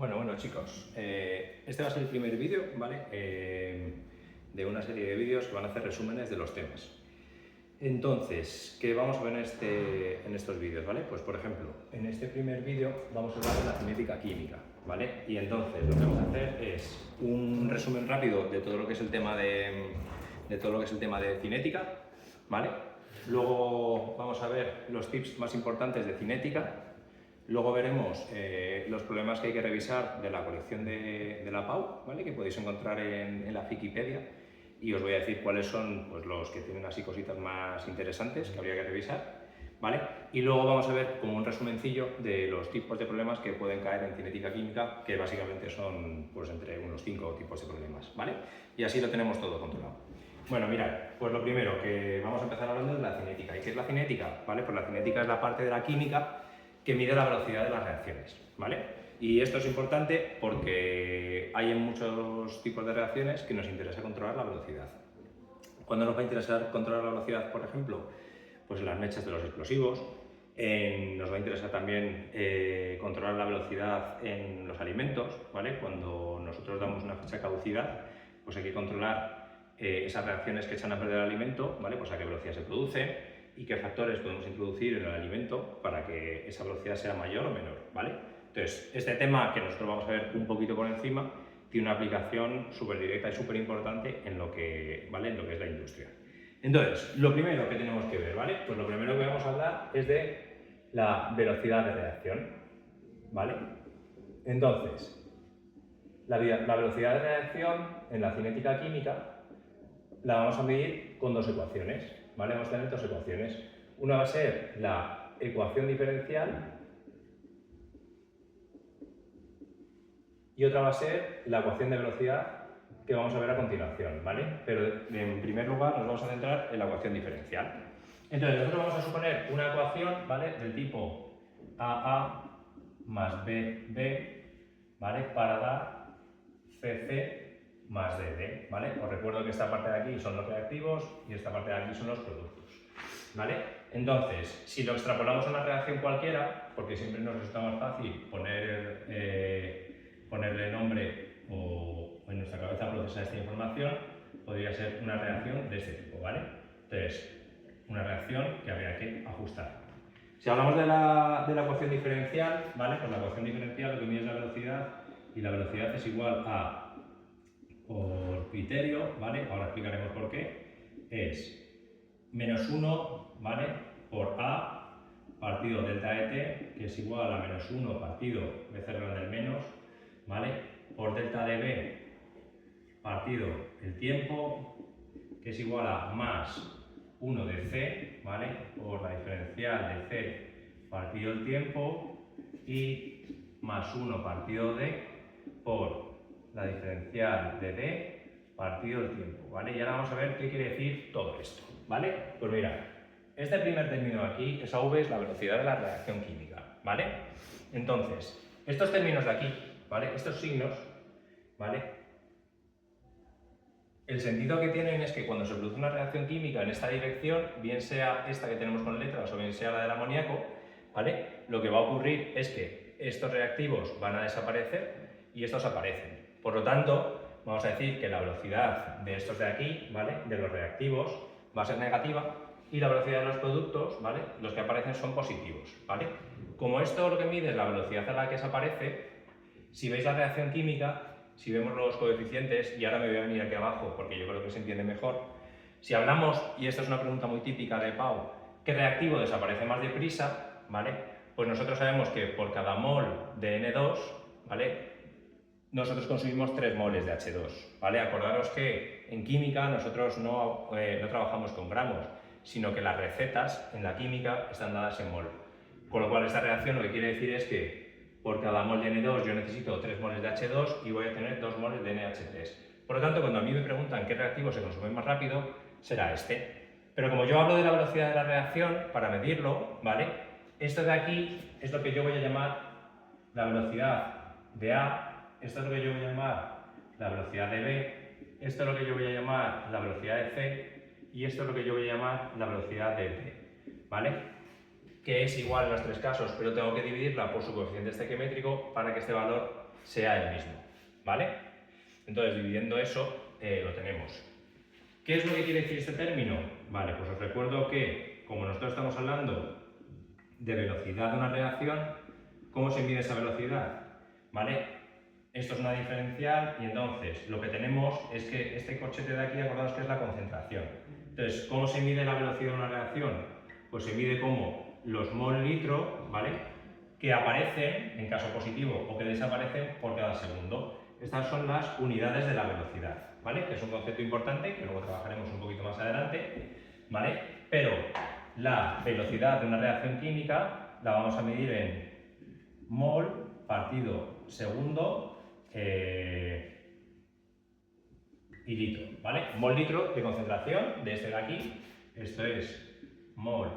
Bueno chicos, este va a ser el primer vídeo, ¿vale? De una serie de vídeos que van a hacer resúmenes de los temas. Entonces, ¿qué vamos a ver en estos vídeos, ¿vale? Pues por ejemplo, en este primer vídeo vamos a hablar de la cinética química, ¿vale? Y entonces lo que vamos a hacer es un resumen rápido de todo lo que es el tema de cinética, ¿vale? Luego vamos a ver los tips más importantes de cinética. Luego veremos los problemas que hay que revisar de la colección de la PAU, ¿vale? Que podéis encontrar en la Wikipedia, y os voy a decir cuáles son, pues, los que tienen así cositas más interesantes que habría que revisar, ¿vale? Y luego vamos a ver como un resumencillo de los tipos de problemas que pueden caer en cinética química, que básicamente son, pues, entre unos 5 tipos de problemas, ¿vale? Y así lo tenemos todo controlado. Bueno, mirad, pues lo primero que vamos a empezar hablando es la cinética. ¿Y qué es la cinética? ¿Vale? Pues la cinética es la parte de la química que mide la velocidad de las reacciones, ¿vale? Y esto es importante porque hay en muchos tipos de reacciones que nos interesa controlar la velocidad. ¿Cuándo nos va a interesar controlar la velocidad, por ejemplo? Pues en las mechas de los explosivos. Nos va a interesar también controlar la velocidad en los alimentos, ¿vale? Cuando nosotros damos una fecha de caducidad, pues hay que controlar esas reacciones que echan a perder el alimento, ¿vale? Pues a qué velocidad se produce y qué factores podemos introducir en el alimento para que esa velocidad sea mayor o menor, ¿vale? Entonces, este tema que nosotros vamos a ver un poquito por encima tiene una aplicación súper directa y súper importante en lo que, ¿vale? En lo que es la industria. Entonces, lo primero que tenemos que ver, ¿vale? Pues lo primero que vamos a hablar es de la velocidad de reacción, ¿vale? Entonces, la velocidad de reacción en la cinética química la vamos a medir con dos ecuaciones, ¿vale? Vamos a tener dos ecuaciones. Una va a ser la ecuación diferencial y otra va a ser la ecuación de velocidad que vamos a ver a continuación, ¿vale? Pero en primer lugar nos vamos a centrar en la ecuación diferencial. Entonces nosotros vamos a suponer una ecuación, ¿vale? Del tipo AA más BB, ¿vale? Para dar CC más DD, ¿vale? Os recuerdo que esta parte de aquí son los reactivos y esta parte de aquí son los productos, ¿vale? Entonces, si lo extrapolamos a una reacción cualquiera, porque siempre nos resulta más fácil ponerle nombre o en nuestra cabeza procesar esta información, podría ser una reacción de este tipo, ¿vale? Entonces, una reacción que habría que ajustar. Si hablamos de la ecuación diferencial, ¿vale? Pues la ecuación diferencial lo que mide es la velocidad, y la velocidad es igual a, por criterio, ¿vale? Ahora explicaremos por qué, es menos 1, ¿vale? Por A partido delta ET, que es igual a menos 1 partido B C grande del menos, ¿vale? Por delta dB partido el tiempo, que es igual a más 1 de C, ¿vale? Por la diferencial de C partido el tiempo, y más 1 partido D por la diferencial de D partido el tiempo, ¿vale? Y ahora vamos a ver qué quiere decir todo esto, ¿vale? Pues mira, este primer término aquí, esa V, es la velocidad de la reacción química, ¿vale? Entonces, estos términos de aquí, ¿vale? Estos signos, ¿vale? El sentido que tienen es que cuando se produce una reacción química en esta dirección, bien sea esta que tenemos con letras o bien sea la del amoníaco, ¿vale? Lo que va a ocurrir es que estos reactivos van a desaparecer y estos aparecen. Por lo tanto, vamos a decir que la velocidad de estos de aquí, ¿vale? De los reactivos, va a ser negativa, y la velocidad de los productos, ¿vale? Los que aparecen son positivos, ¿vale? Como esto lo que mide es la velocidad a la que desaparece, si veis la reacción química, si vemos los coeficientes, y ahora me voy a venir aquí abajo porque yo creo que se entiende mejor, si hablamos, y esta es una pregunta muy típica de Pau, ¿qué reactivo desaparece más deprisa? ¿Vale? Pues nosotros sabemos que por cada mol de N2, ¿vale? Nosotros consumimos 3 moles de H2, ¿vale? Acordaros que en química nosotros no trabajamos con gramos, sino que las recetas en la química están dadas en mol. Con lo cual esta reacción lo que quiere decir es que por cada mol de N2 yo necesito 3 moles de H2 y voy a tener 2 moles de NH3. Por lo tanto, cuando a mí me preguntan qué reactivo se consume más rápido, será este. Pero como yo hablo de la velocidad de la reacción, para medirlo, ¿vale? Esto de aquí es lo que yo voy a llamar la velocidad de A, esto es lo que yo voy a llamar la velocidad de B, esto es lo que yo voy a llamar la velocidad de C, y esto es lo que yo voy a llamar la velocidad de D, ¿vale? que es igual en los tres casos, pero tengo que dividirla por su coeficiente estequiométrico para que este valor sea el mismo, ¿vale? Entonces, dividiendo eso, lo tenemos. ¿Qué es lo que quiere decir este término? Vale, pues os recuerdo que, como nosotros estamos hablando de velocidad de una reacción, ¿cómo se mide esa velocidad? ¿Vale? Esto es una diferencial y entonces lo que tenemos es que este corchete de aquí, acordaos que es la concentración. Entonces, ¿cómo se mide la velocidad de una reacción? Pues se mide como los mol litro, ¿vale?, que aparecen en caso positivo o que desaparecen por cada segundo. Estas son las unidades de la velocidad, ¿vale?, que es un concepto importante que luego trabajaremos un poquito más adelante, ¿vale? Pero la velocidad de una reacción química la vamos a medir en mol partido segundo y litro, ¿vale? Mol litro de concentración de este de aquí, esto es mol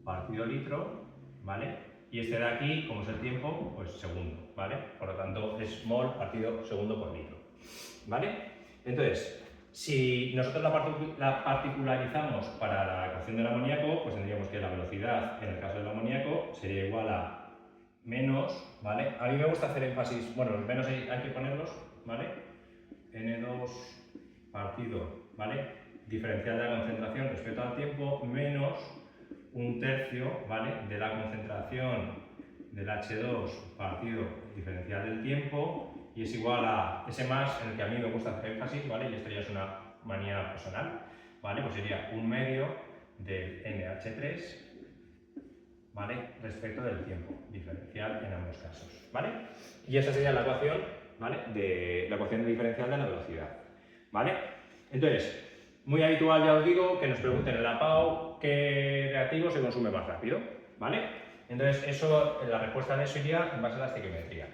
partido litro, ¿vale? Y este de aquí, como es el tiempo, pues segundo, ¿vale? Por lo tanto, es mol partido segundo por litro, ¿vale? Entonces, si nosotros la particularizamos para la ecuación del amoníaco, pues tendríamos que la velocidad, en el caso del amoníaco, sería igual a menos, ¿vale? A mí me gusta hacer énfasis, bueno, los menos hay que ponerlos, ¿vale? N2 partido, ¿vale?, diferencial de la concentración respecto al tiempo, menos un tercio, ¿vale?, de la concentración del H2 partido diferencial del tiempo, y es igual a ese más en el que a mí me gusta hacer énfasis, ¿vale?, y esto ya es una manía personal, ¿vale?, pues sería un medio del NH3, ¿vale?, respecto del tiempo diferencial en ambos casos, ¿vale? Y esa sería la ecuación, ¿vale?, de la ecuación diferencial de la velocidad, ¿vale? Entonces, muy habitual, ya os digo, que nos pregunten en la PAU qué reactivo se consume más rápido, ¿vale? Entonces, eso, la respuesta de eso iría en base a la estequiometría,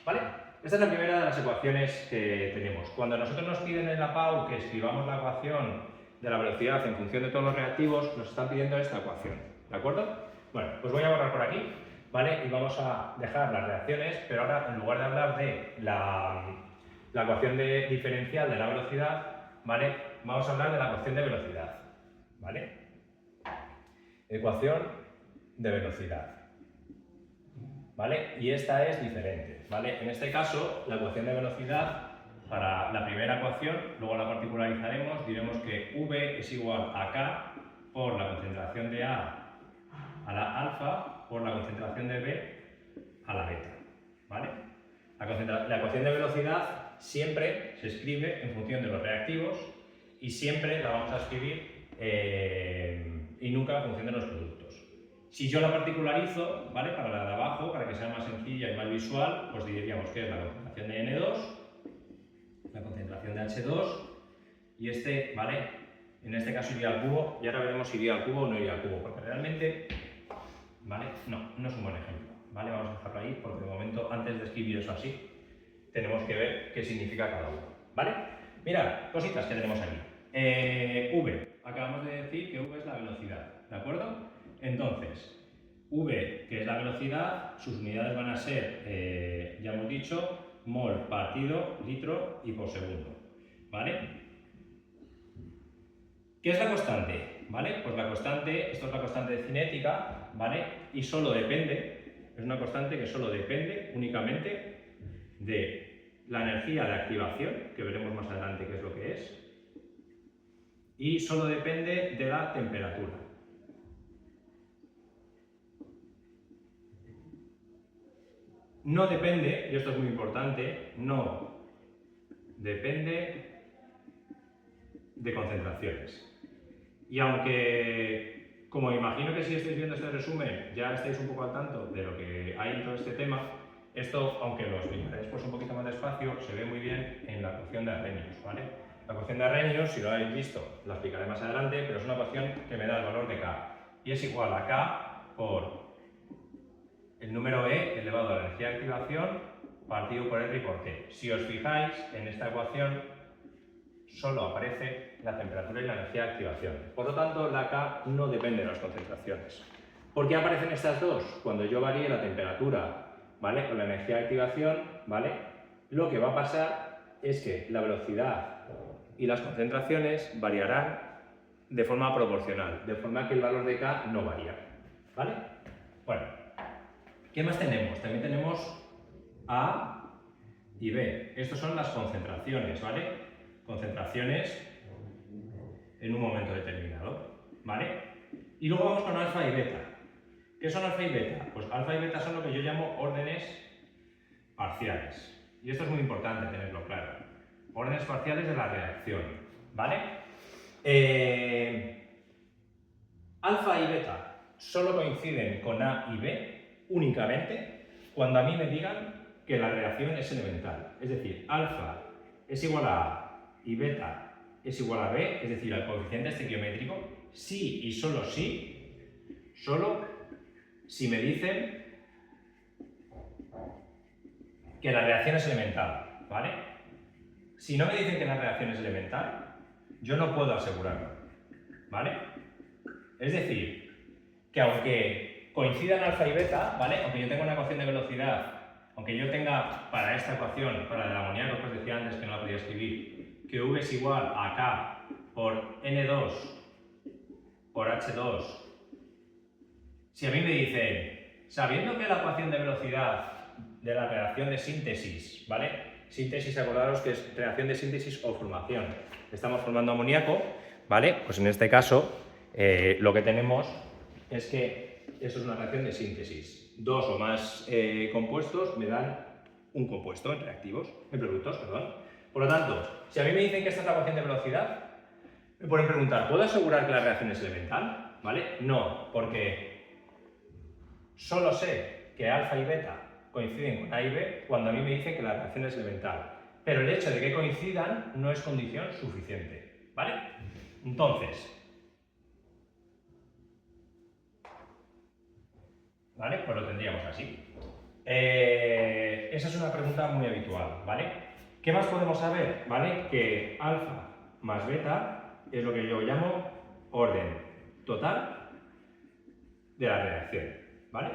¿vale? Esta es la primera de las ecuaciones que tenemos. Cuando nosotros nos piden en la PAU que escribamos la ecuación de la velocidad en función de todos los reactivos, nos están pidiendo esta ecuación, ¿de acuerdo? Bueno, pues voy a borrar por aquí, ¿vale? Y vamos a dejar las reacciones, pero ahora, en lugar de hablar de la ecuación diferencial de la velocidad, ¿vale?, vamos a hablar de la ecuación de velocidad, ¿vale? Ecuación de velocidad, ¿vale? Y esta es diferente, ¿vale? En este caso, la ecuación de velocidad, para la primera ecuación, luego la particularizaremos, diremos que V es igual a K por la concentración de A a la alfa por la concentración de B a la beta, ¿vale? La ecuación de velocidad siempre se escribe en función de los reactivos y siempre la vamos a escribir y nunca en función de los productos. Si yo la particularizo, ¿vale?, para la de abajo, para que sea más sencilla y más visual, pues diríamos que es la concentración de N2, la concentración de H2 y este, ¿vale?, en este caso iría al cubo, y ahora veremos si iría al cubo o no iría al cubo, porque realmente, ¿vale?, no es un buen ejemplo, ¿vale? Vamos a dejarlo ahí porque de momento, antes de escribir eso así, tenemos que ver qué significa cada uno, ¿vale? Mirad, cositas que tenemos aquí. V, acabamos de decir que V es la velocidad, ¿de acuerdo? Entonces, V, que es la velocidad, sus unidades van a ser, ya hemos dicho, mol partido litro y por segundo, ¿vale? ¿Qué es la constante? ¿Vale? Pues la constante, esto es la constante de cinética, ¿vale? Y solo depende, es una constante que solo depende únicamente de la energía de activación, que veremos más adelante qué es lo que es, y solo depende de la temperatura. No depende, y esto es muy importante, no depende de concentraciones. Y aunque, como imagino que si estáis viendo este resumen ya estáis un poco al tanto de lo que hay en todo este tema, esto, aunque lo explicaré después un poquito más despacio, se ve muy bien en la ecuación de Arrhenius, ¿vale? La ecuación de Arrhenius, si lo habéis visto, la explicaré más adelante, pero es una ecuación que me da el valor de K. Y es igual a K por el número E elevado a la energía de activación partido por R y por T. Si os fijáis, en esta ecuación solo aparece la temperatura y la energía de activación. Por lo tanto, la K no depende de las concentraciones. ¿Por qué aparecen estas dos? Cuando yo varíe la temperatura, ¿vale?, con la energía de activación, ¿vale?, lo que va a pasar es que la velocidad y las concentraciones variarán de forma proporcional, de forma que el valor de K no varía, ¿vale? Bueno, ¿qué más tenemos? También tenemos A y B. Estas son las concentraciones, ¿vale? Concentraciones en un momento determinado, ¿vale? Y luego vamos con alfa y beta. ¿Qué son alfa y beta? Pues alfa y beta son lo que yo llamo órdenes parciales. Y esto es muy importante tenerlo claro. Órdenes parciales de la reacción, ¿vale? Alfa y beta solo coinciden con A y B únicamente cuando a mí me digan que la reacción es elemental. Es decir, alfa es igual a A y beta es igual a B, es decir, al coeficiente estequiométrico, sí y solo si me dicen que la reacción es elemental, ¿vale? Si no me dicen que la reacción es elemental, yo no puedo asegurarlo, ¿vale? Es decir, que aunque coincidan alfa y beta, ¿vale? Aunque yo tenga una ecuación de velocidad, aunque yo tenga para esta ecuación, para el amoníaco que os decía antes que no la podía escribir, que V es igual a K por N2 por H2, si a mí me dicen, sabiendo que la ecuación de velocidad de la reacción de síntesis, ¿vale? Síntesis, acordaros que es reacción de síntesis o formación. Estamos formando amoníaco, ¿vale? Pues en este caso, lo que tenemos es que eso es una reacción de síntesis. Dos o más compuestos me dan un compuesto en reactivos, en productos, perdón. Por lo tanto, si a mí me dicen que esta es la ecuación de velocidad, me pueden preguntar, ¿puedo asegurar que la reacción es elemental? ¿Vale? No, porque solo sé que alfa y beta coinciden con A y B cuando a mí me dicen que la reacción es elemental. Pero el hecho de que coincidan no es condición suficiente, ¿vale? Entonces, ¿vale? Pues lo tendríamos así. Esa es una pregunta muy habitual, ¿vale? ¿Qué más podemos saber? ¿Vale? Que alfa más beta es lo que yo llamo orden total de la reacción, ¿vale?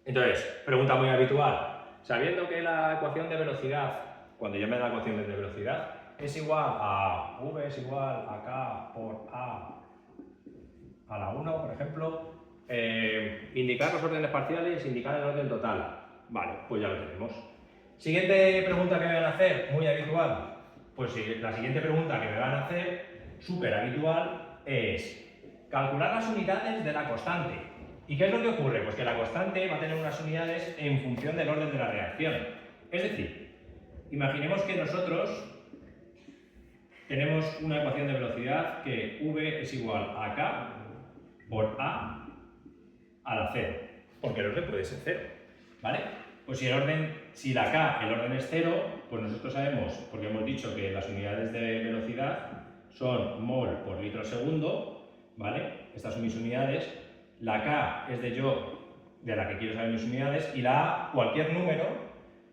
Entonces, pregunta muy habitual. Sabiendo que la ecuación de velocidad, cuando yo me da la ecuación de velocidad, es igual a V es igual a K por a la 1, por ejemplo, indicar los órdenes parciales, indicar el orden total. Vale, pues ya lo tenemos. Siguiente pregunta que me van a hacer, muy habitual. Pues sí, la siguiente pregunta que me van a hacer, súper habitual, es calcular las unidades de la constante. ¿Y qué es lo que ocurre? Pues que la constante va a tener unas unidades en función del orden de la reacción. Es decir, imaginemos que nosotros tenemos una ecuación de velocidad que V es igual a K por A la 0, porque el orden puede ser 0, ¿vale? Pues si la K, el orden es 0, pues nosotros sabemos, porque hemos dicho que las unidades de velocidad son mol por litro segundo, ¿vale? Estas son mis unidades. La K es de la que quiero saber mis unidades, y la A, cualquier número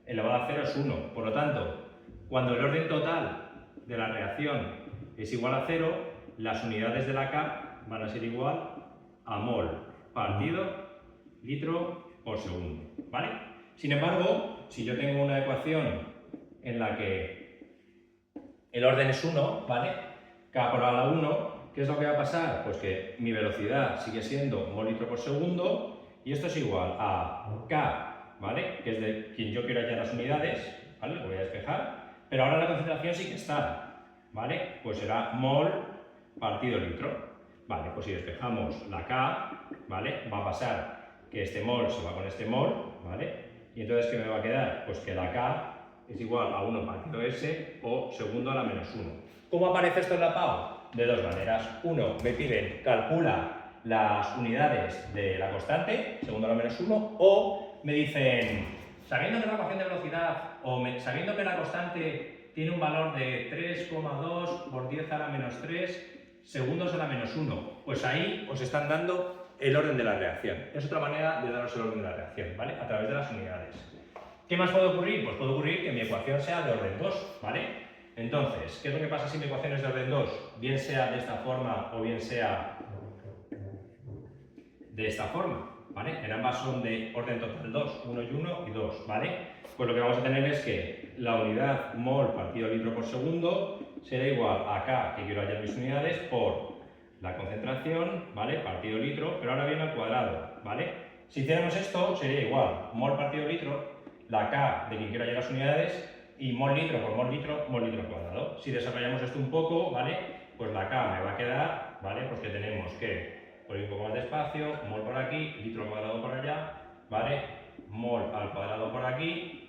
elevado a 0 es 1. Por lo tanto, cuando el orden total de la reacción es igual a 0, las unidades de la K van a ser igual a mol partido litro por segundo, ¿vale? Sin embargo, si yo tengo una ecuación en la que el orden es 1, ¿vale? K por a la 1, ¿qué es lo que va a pasar? Pues que mi velocidad sigue siendo mol litro por segundo y esto es igual a K, ¿vale? Que es de quien yo quiero hallar las unidades, ¿vale? Lo voy a despejar, pero ahora la concentración sí que está, ¿vale? Pues será mol partido litro. Vale, pues si despejamos la K, ¿vale? Va a pasar que este mol se va con este mol, ¿vale? Y entonces, ¿qué me va a quedar? Pues que la K es igual a 1 partido S o segundo a la menos 1. ¿Cómo aparece esto en la PAU? De dos maneras. Uno, me piden, calcula las unidades de la constante, segundo a la menos 1, o me dicen, sabiendo que la ecuación de velocidad, sabiendo que la constante tiene un valor de 3,2 por 10 a la menos 3, segundos a la menos 1, pues ahí os están dando el orden de la reacción. Es otra manera de daros el orden de la reacción, ¿vale? A través de las unidades. ¿Qué más puede ocurrir? Pues puede ocurrir que mi ecuación sea de orden 2, ¿vale? Entonces, ¿qué es lo que pasa si mi ecuación es de orden 2? Bien sea de esta forma o bien sea de esta forma, ¿vale? En ambas son de orden total 2, 1 y 1 y 2, ¿vale? Pues lo que vamos a tener es que la unidad mol partido litro por segundo será igual a K, que quiero hallar mis unidades, por la concentración, ¿vale? Partido litro, pero ahora viene al cuadrado, ¿vale? Si hiciéramos esto, sería igual, mol partido litro, la K de quien quiera hallar las unidades, y mol litro por mol litro al cuadrado. Si desarrollamos esto un poco, ¿vale? Pues la K me va a quedar, ¿vale? Pues que tenemos que poner un poco más de espacio, mol por aquí, litro al cuadrado por allá, ¿vale? Mol al cuadrado por aquí,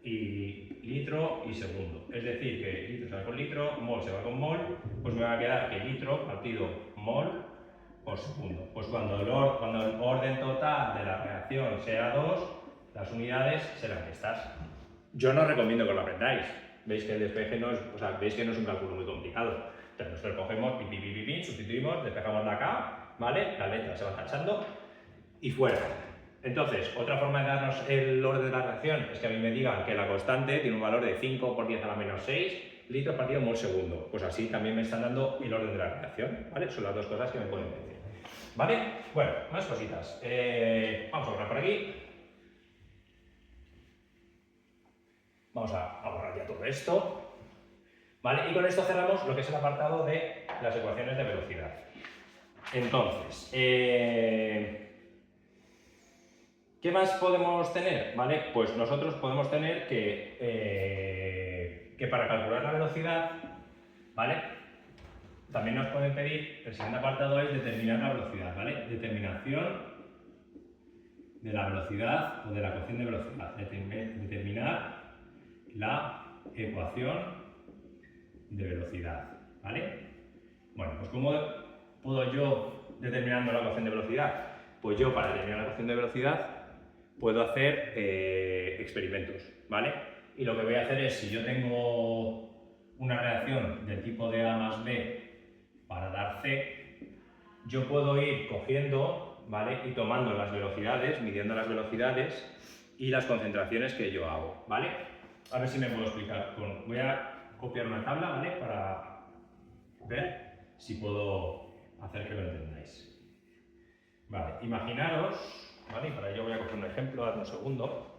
y litro y segundo. Es decir, que litro se va con litro, mol se va con mol, pues me va a quedar que litro partido mol por segundo. Pues cuando el orden total de la reacción sea 2, las unidades serán estas. Yo no recomiendo que lo aprendáis. Veis que el despeje no es, veis que no es un cálculo muy complicado. Entonces nosotros cogemos, sustituimos, despejamos la K, ¿vale? Las letras se van tachando y fuera. Entonces, otra forma de darnos el orden de la reacción es que a mí me digan que la constante tiene un valor de 5 por 10 a la menos 6 litros partido mol segundo. Pues así también me están dando el orden de la reacción, ¿vale? Son las dos cosas que me pueden decir. ¿Vale? Bueno, más cositas. Vamos a borrar por aquí. Vamos a borrar ya todo esto. ¿Vale? Y con esto cerramos lo que es el apartado de las ecuaciones de velocidad. Entonces, ¿qué más podemos tener? ¿Vale? Pues nosotros podemos tener que para calcular la velocidad, ¿vale? También nos pueden pedir, el siguiente apartado es determinar la velocidad, ¿vale? Determinación de la velocidad o de la ecuación de velocidad. Determinar la ecuación de velocidad, ¿vale? Bueno, pues ¿cómo puedo yo determinando la ecuación de velocidad? Pues yo para determinar la ecuación de velocidad puedo hacer experimentos, ¿vale? Y lo que voy a hacer es, si yo tengo una reacción del tipo de A más B para dar C, yo puedo ir cogiendo, ¿vale? Y tomando las velocidades, midiendo las velocidades y las concentraciones que yo hago, ¿vale? A ver si me puedo explicar. Voy a copiar una tabla, ¿vale? Para ver si puedo hacer que lo entendáis. Vale, imaginaros, ¿vale? Y para ello voy a coger un ejemplo, dadme un segundo.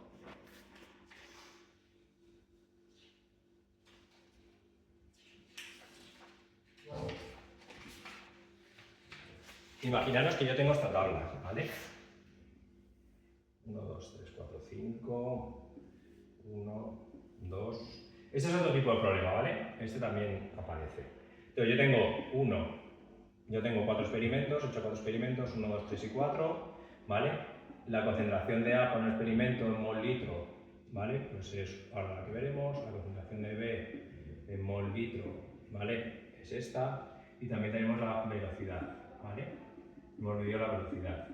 Imaginaros que yo tengo esta tabla, ¿vale? 1, 2, 3, 4, 5, 1, 2... Este es otro tipo de problema, ¿vale? Este también aparece. Entonces yo tengo 4 experimentos, he hecho 4 experimentos, 1, 2, 3 y 4, ¿vale? La concentración de A por un experimento en mol litro, ¿vale? Pues es ahora la que veremos. La concentración de B en mol litro, ¿vale? Es esta. Y también tenemos la velocidad, ¿vale? Hemos medido la velocidad,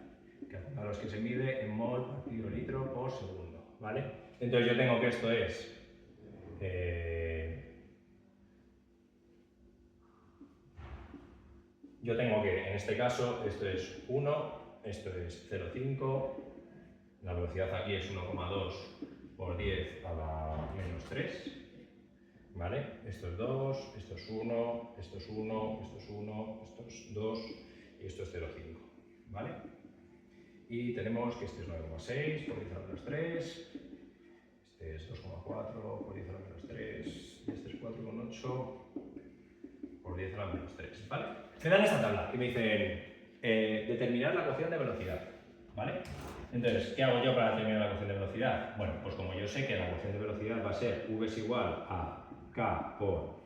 que apuntaros que se mide en mol partido litro por segundo, ¿vale? Entonces yo tengo que esto es yo tengo que, en este caso, esto es 1, esto es 0,5, la velocidad aquí es 1,2 por 10 a la menos 3, ¿vale? Esto es 2, esto es 1, esto es 1, esto es 1, esto es 2 y esto es 0,5, ¿vale? Y tenemos que este es 9,6 por 10 a la menos 3, este es 2,4 por 10 a la menos 3 y este es 4,8 por 10 a la menos 3, ¿vale? Me dan esta tabla y me dicen determinar la ecuación de velocidad, ¿vale? Entonces, ¿qué hago yo para determinar la ecuación de velocidad? Bueno, pues como yo sé que la ecuación de velocidad va a ser v es igual a k por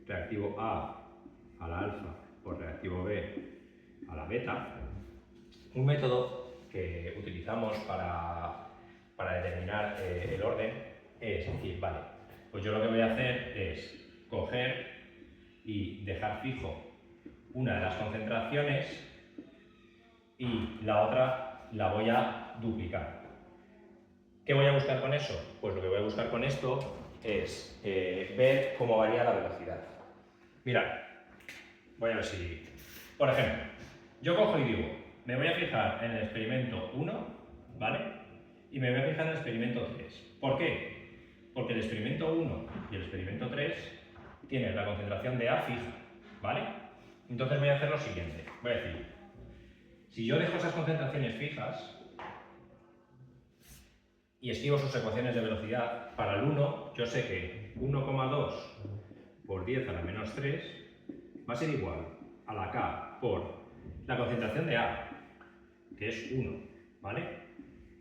reactivo A a la alfa por reactivo B a la beta, un método que utilizamos para determinar el orden es decir, vale, pues yo lo que voy a hacer es coger y dejar fijo una de las concentraciones y la otra la voy a duplicar. ¿Qué voy a buscar con eso? Pues lo que voy a buscar con esto es ver cómo varía la velocidad. Mirad, voy a ver si... Por ejemplo, yo cojo y digo, me voy a fijar en el experimento 1, ¿vale? Y me voy a fijar en el experimento 3. ¿Por qué? Porque el experimento 1 y el experimento 3 tienen la concentración de A fija, ¿vale? Entonces voy a hacer lo siguiente. Voy a decir, si yo dejo esas concentraciones fijas y escribo sus ecuaciones de velocidad, para el 1 yo sé que 1,2 por 10 a la menos 3 va a ser igual a la K por la concentración de A, que es 1, ¿vale?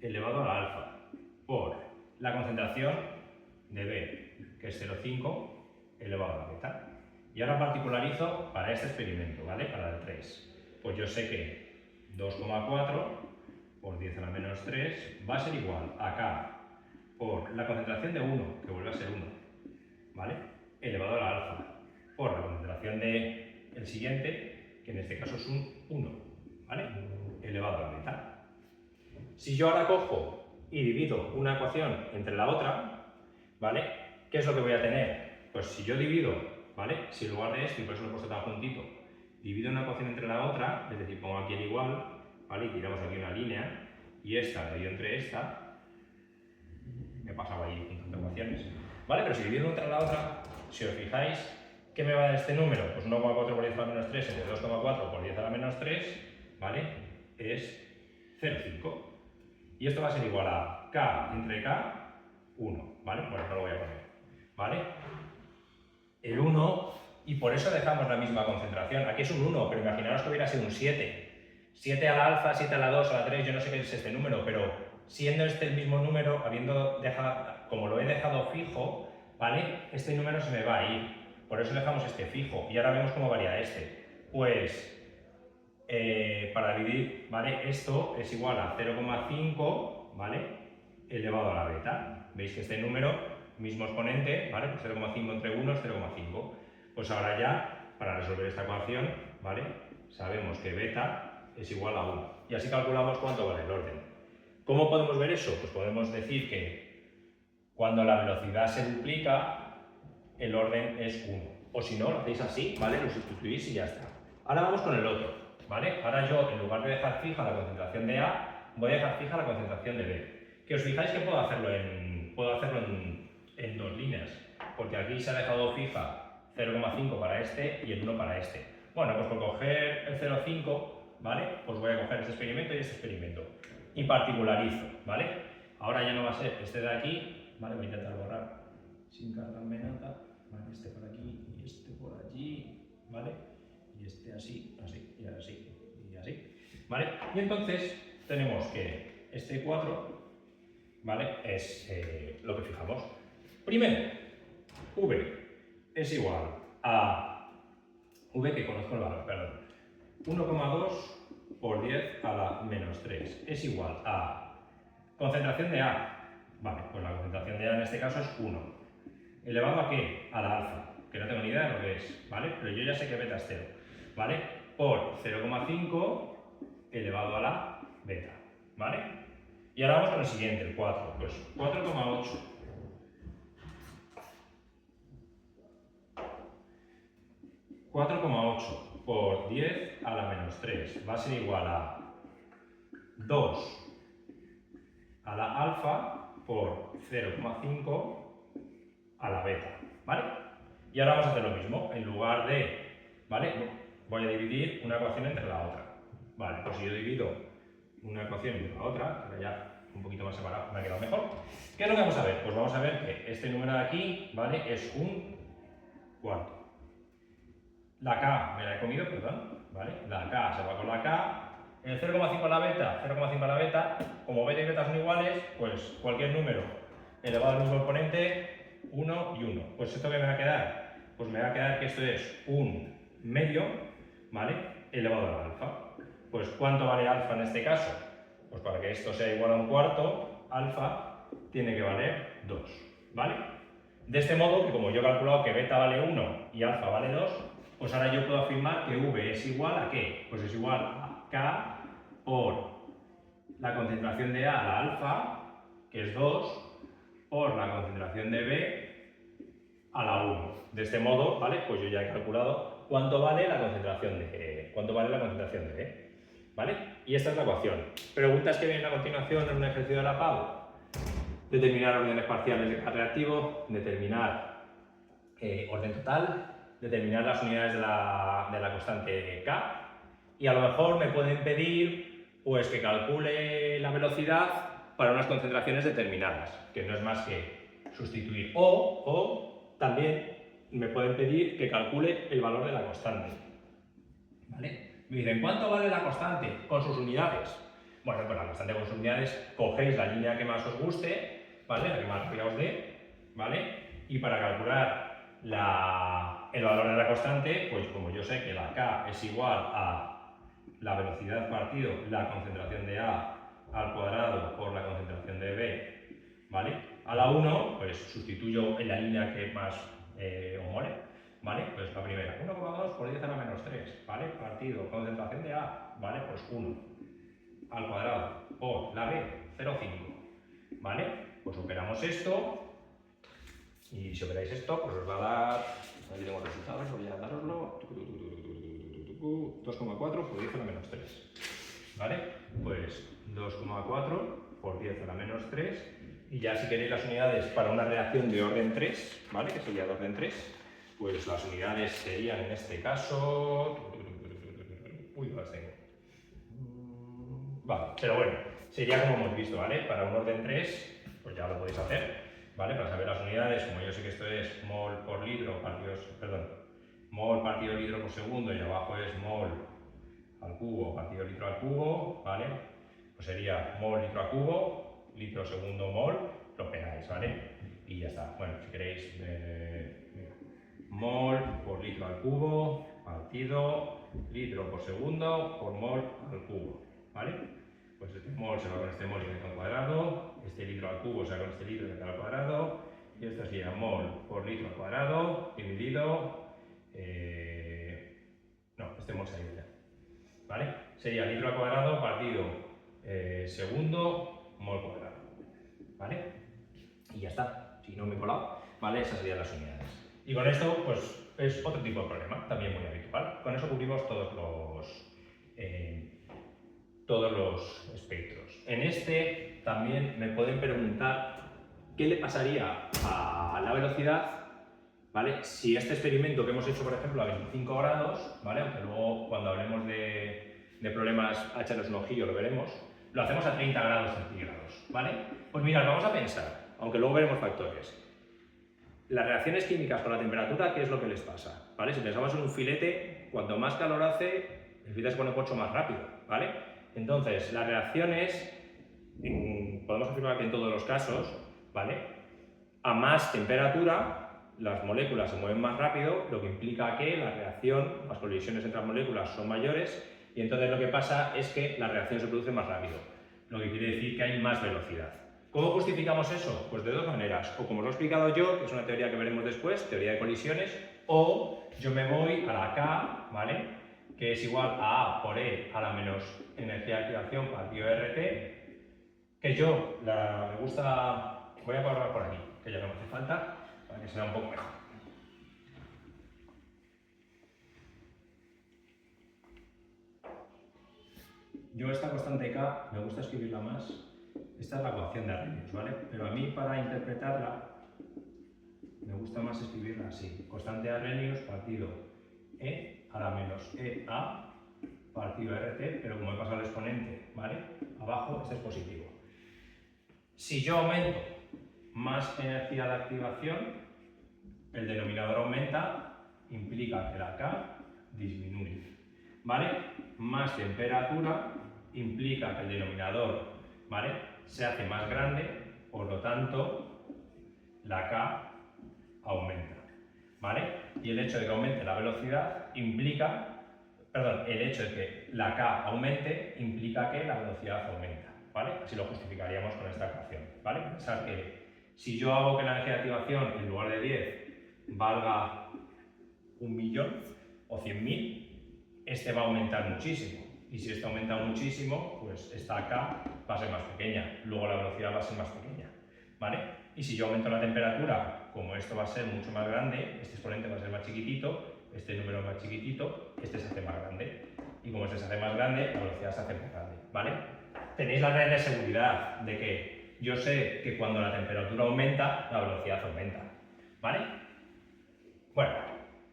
Elevado a la alfa, por la concentración de B, que es 0,5, elevado a la beta. Y ahora particularizo para este experimento, ¿vale? Para el 3. Pues yo sé que 2,4 por 10 a la menos 3 va a ser igual a K por la concentración de 1, que vuelve a ser 1, ¿vale? Elevado a la alfa, por la concentración de el siguiente, que en este caso es un 1, ¿vale? Elevado a la beta. Si yo ahora cojo y divido una ecuación entre la otra, ¿vale? ¿Qué es lo que voy a tener? Pues si yo divido, ¿vale? Si en lugar de esto, y por eso lo he puesto tan juntito, divido una ecuación entre la otra, es decir, pongo aquí el igual, ¿vale? Y tiramos aquí una línea, y esta la divido entre esta, me he pasado ahí juntando ecuaciones, ¿vale? Pero si divido entre la otra, si os fijáis, ¿qué me va a dar este número? Pues 1,4 por 10 a la menos 3 entre 2,4 por 10 a la menos 3, ¿vale? Es 0,5. Y esto va a ser igual a K entre K, 1, ¿vale? Bueno, no lo voy a poner, ¿vale? El 1, y por eso dejamos la misma concentración. Aquí es un 1, pero imaginaos que hubiera sido un 7. 7 a la alfa, 7 a la 2, a la 3, yo no sé qué es este número, pero siendo este el mismo número, habiendo dejado, como lo he dejado fijo, ¿vale? Este número se me va a ir. Por eso dejamos este fijo. Y ahora vemos cómo varía este. Pues, para dividir, ¿vale? Esto es igual a 0,5, ¿vale? Elevado a la beta. Veis que este número, mismo exponente, ¿vale? Pues 0,5 entre 1 es 0,5. Pues ahora ya, para resolver esta ecuación, ¿vale? Sabemos que beta es igual a 1. Y así calculamos cuánto vale el orden. ¿Cómo podemos ver eso? Pues podemos decir que cuando la velocidad se duplica, el orden es 1. O si no, lo hacéis así, ¿vale? Lo sustituís y ya está. Ahora vamos con el otro, ¿vale? Ahora yo, en lugar de dejar fija la concentración de A, voy a dejar fija la concentración de B. Que os fijáis que puedo hacerlo en dos líneas, porque aquí se ha dejado fija 0,5 para este y el 1 para este. Bueno, pues por coger el 0,5, ¿vale? Pues voy a coger este experimento y este experimento. Y particularizo, ¿vale? Ahora ya no va a ser este de aquí, ¿vale? Voy a intentar borrar sin cargarme nada, ¿vale? Este por aquí y este por allí, ¿vale? Y este así, así, y así, y así, ¿vale? Y entonces tenemos que este 4, ¿vale? Es lo que fijamos. Primero, V es igual a V, que conozco el valor, perdón, 1,2 por 10 a la menos 3 es igual a concentración de A. Vale, pues la concentración de A en este caso es 1. ¿Elevado a qué? A la alfa, que no tengo ni idea de lo que es, ¿vale? Pero yo ya sé que beta es 0, ¿vale? Por 0,5 elevado a la beta, ¿vale? Y ahora vamos con el siguiente, el 4. Pues 4,8 por 10 a la menos 3 va a ser igual a 2 a la alfa por 0,5 a la beta, ¿vale? Y ahora vamos a hacer lo mismo. En lugar de, ¿vale? Voy a dividir una ecuación entre la otra. Vale, pues si yo divido una ecuación entre la otra, ahora ya un poquito más separado, me ha quedado mejor. ¿Qué es lo que vamos a ver? Pues vamos a ver que este número de aquí, ¿vale? Es un cuarto. La K me la he comido, perdón, ¿vale? La K se va con la K. El 0,5 a la beta, 0,5 a la beta, como beta y beta son iguales, pues cualquier número elevado al mismo exponente, 1 y 1. Pues ¿esto qué me va a quedar? Pues me va a quedar que esto es un medio, ¿vale? Elevado a la alfa. Pues ¿cuánto vale alfa en este caso? Pues para que esto sea igual a un cuarto, alfa tiene que valer 2, ¿vale? De este modo, que como yo he calculado que beta vale 1 y alfa vale 2, pues ahora yo puedo afirmar que V es igual a ¿qué? Pues es igual a K por la concentración de A a la alfa, que es 2, por la concentración de B a la 1. De este modo, ¿vale? Pues yo ya he calculado cuánto vale la concentración de B, ¿vale? Y esta es la ecuación. Preguntas que vienen a continuación en un ejercicio de la PAU. Determinar órdenes parciales de cada reactivo, determinar orden total, determinar las unidades de la constante K, y a lo mejor me pueden pedir pues que calcule la velocidad para unas concentraciones determinadas, que no es más que sustituir, o también me pueden pedir que calcule el valor de la constante, ¿vale? Me dicen, ¿cuánto vale la constante? Con sus unidades. Bueno, pues la constante con sus unidades, cogéis la línea que más os guste, ¿vale? La que más rápida os dé, ¿vale? Y para calcular el valor de la constante, pues como yo sé que la K es igual a la velocidad partido la concentración de A al cuadrado por la concentración de B, ¿vale? A la 1, pues sustituyo en la línea que más os mole, ¿vale? Pues la primera, 1,2 por 10 a la menos 3, ¿vale? Partido, concentración de A, ¿vale? Pues 1 al cuadrado por la B, 0,5, ¿vale? Pues operamos esto y si operáis esto, pues os va a dar, aquí tengo los resultados, voy a daroslo, 2,4 por 10 a la menos 3, ¿vale? Pues 2,4 por 10 a la menos 3 y ya si queréis las unidades para una reacción de orden 3, ¿vale? Que sería de orden 3, pues las unidades serían en este caso, uy, no las tengo. Vale, pero bueno, sería como hemos visto, ¿vale? Para un orden 3, pues ya lo podéis hacer, ¿vale? Para saber las unidades, como yo sé que esto es mol por litro, mol partido litro por segundo y abajo es mol al cubo partido litro al cubo, ¿vale? Pues sería mol litro al cubo, litro segundo mol, lo pegáis, ¿vale? Y ya está. Bueno, si queréis, mol por litro al cubo, partido litro por segundo por mol al cubo, ¿vale? Pues este mol se va con este mol y mete al cuadrado, este litro al cubo se va con este litro y mete al cuadrado, y esto sería mol por litro al cuadrado dividido, no, este mol se ha ido ya, ¿vale? Sería litro al cuadrado partido segundo mol cuadrado, ¿vale? Y ya está, si no me he colado, ¿vale? Esas serían las unidades. Y con esto, pues es otro tipo de problema, también muy habitual. Con eso cubrimos todos los espectros. En este también me pueden preguntar qué le pasaría a la velocidad, ¿vale? Si este experimento que hemos hecho, por ejemplo, a 25 grados, ¿vale? Aunque luego cuando hablemos de problemas a echarles un ojillo lo veremos, lo hacemos a 30 grados centígrados, ¿vale? Pues mirad, vamos a pensar, aunque luego veremos factores. Las reacciones químicas con la temperatura, ¿qué es lo que les pasa? ¿Vale? Si pensamos en un filete, cuanto más calor hace, el filete se pone pocho más rápido, ¿vale? Entonces, las reacciones, podemos afirmar que en todos los casos, ¿vale? A más temperatura, las moléculas se mueven más rápido, lo que implica que la reacción, las colisiones entre las moléculas son mayores, y entonces lo que pasa es que la reacción se produce más rápido, lo que quiere decir que hay más velocidad. ¿Cómo justificamos eso? Pues de dos maneras, o como os lo he explicado yo, que es una teoría que veremos después, teoría de colisiones, o yo me voy a la K, ¿vale? Que es igual a por E a la menos energía de activación partido RT, que yo me gusta, voy a borrar por aquí, que ya no me hace falta, para que se vea un poco mejor. Yo esta constante K me gusta escribirla más. Esta es la ecuación de Arrhenius, ¿vale? Pero a mí para interpretarla me gusta más escribirla así. Constante de Arrhenius partido E a la menos EA partido RT, pero como he pasado el exponente, ¿vale? Abajo este es positivo. Si yo aumento más energía de activación, el denominador aumenta, implica que la K disminuye, ¿vale? Más temperatura implica que el denominador, ¿vale?, se hace más grande, por lo tanto, la K aumenta, ¿vale? Y el hecho de que aumente la velocidad implica, el hecho de que la K aumente implica que la velocidad aumenta, ¿vale? Así lo justificaríamos con esta ecuación, ¿vale? Pensad que si yo hago que la energía de activación en lugar de 10 valga 1.000.000 o 100.000, este va a aumentar muchísimo. Y si este aumenta muchísimo, pues esta K va a ser más pequeña, luego la velocidad va a ser más pequeña, ¿vale? Y si yo aumento la temperatura, como esto va a ser mucho más grande, este exponente va a ser más chiquitito, este número más chiquitito, este se hace más grande. Y como este se hace más grande, la velocidad se hace más grande, ¿vale? Tenéis la red de seguridad de que yo sé que cuando la temperatura aumenta, la velocidad aumenta, ¿vale? Bueno,